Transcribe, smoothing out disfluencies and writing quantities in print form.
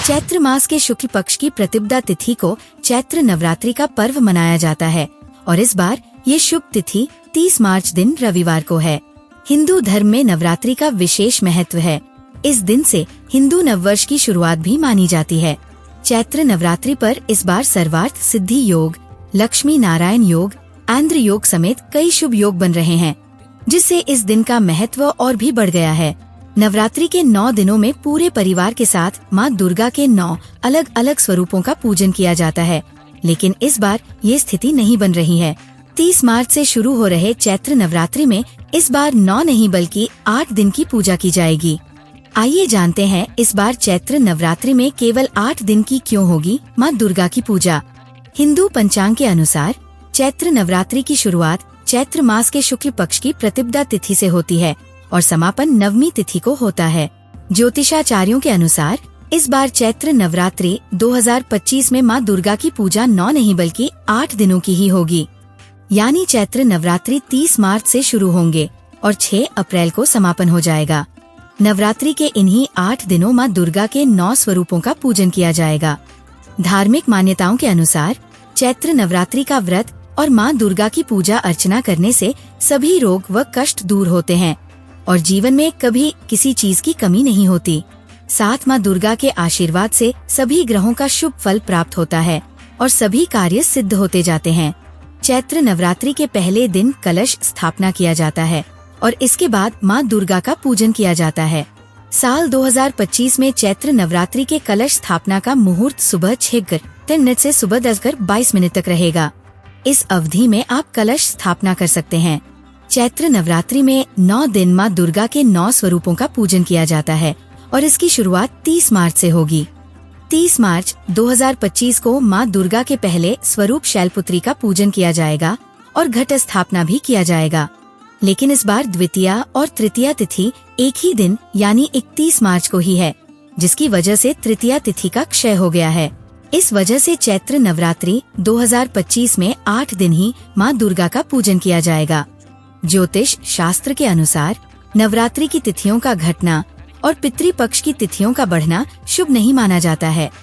चैत्र मास के शुक्ल पक्ष की प्रतिपदा तिथि को चैत्र नवरात्रि का पर्व मनाया जाता है और इस बार ये शुभ तिथि 30 मार्च दिन रविवार को है। हिंदू धर्म में नवरात्रि का विशेष महत्व है। इस दिन से हिंदू नववर्ष की शुरुआत भी मानी जाती है। चैत्र नवरात्रि पर इस बार सर्वार्थ सिद्धि योग, लक्ष्मी नारायण योग, आंध्र योग समेत कई शुभ योग बन रहे हैं, जिससे इस दिन का महत्व और भी बढ़ गया है। नवरात्रि के 9 दिनों में पूरे परिवार के साथ माँ दुर्गा के 9 अलग अलग स्वरूपों का पूजन किया जाता है, लेकिन इस बार ये स्थिति नहीं बन रही है। 30 मार्च से शुरू हो रहे चैत्र नवरात्रि में इस बार 9 नहीं बल्कि 8 दिन की पूजा की जाएगी। आइए जानते हैं इस बार चैत्र नवरात्रि में केवल 8 दिन की क्यों होगी माँ दुर्गा की पूजा। हिंदू पंचांग के अनुसार चैत्र नवरात्रि की शुरुआत चैत्र मास के शुक्ल पक्ष की प्रतिपदा तिथि से होती है और समापन नवमी तिथि को होता है। ज्योतिषाचार्यों के अनुसार इस बार चैत्र नवरात्रि 2025 में माँ दुर्गा की पूजा 9 नहीं बल्कि 8 दिनों की ही होगी। यानी चैत्र नवरात्रि 30 मार्च से शुरू होंगे और 6 अप्रैल को समापन हो जाएगा। नवरात्रि के इन्हीं 8 दिनों माँ दुर्गा के 9 स्वरूपों का पूजन किया जाएगा। धार्मिक मान्यताओं के अनुसार चैत्र नवरात्रि का व्रत और माँ दुर्गा की पूजा अर्चना करने से सभी रोग व कष्ट दूर होते हैं और जीवन में कभी किसी चीज की कमी नहीं होती। साथ माँ दुर्गा के आशीर्वाद से सभी ग्रहों का शुभ फल प्राप्त होता है और सभी कार्य सिद्ध होते जाते हैं। चैत्र नवरात्रि के पहले दिन कलश स्थापना किया जाता है और इसके बाद माँ दुर्गा का पूजन किया जाता है। साल 2025 में चैत्र नवरात्रि के कलश स्थापना का मुहूर्त सुबह 6:03 से सुबह 10:22 तक रहेगा। इस अवधि में आप कलश स्थापना कर सकते हैं। चैत्र नवरात्रि में 9 दिन माँ दुर्गा के 9 स्वरूपों का पूजन किया जाता है और इसकी शुरुआत 30 मार्च से होगी। 30 मार्च 2025 को माँ दुर्गा के पहले स्वरूप शैलपुत्री का पूजन किया जाएगा और घट स्थापना भी किया जाएगा। लेकिन इस बार द्वितीया और तृतीया तिथि एक ही दिन यानी 31 मार्च को ही है, जिसकी वजह से तृतीया तिथि का क्षय हो गया है। इस वजह से चैत्र नवरात्रि 2025 में 8 दिन ही माँ दुर्गा का पूजन किया जाएगा। ज्योतिष शास्त्र के अनुसार नवरात्रि की तिथियों का घटना और पितृपक्ष की तिथियों का बढ़ना शुभ नहीं माना जाता है।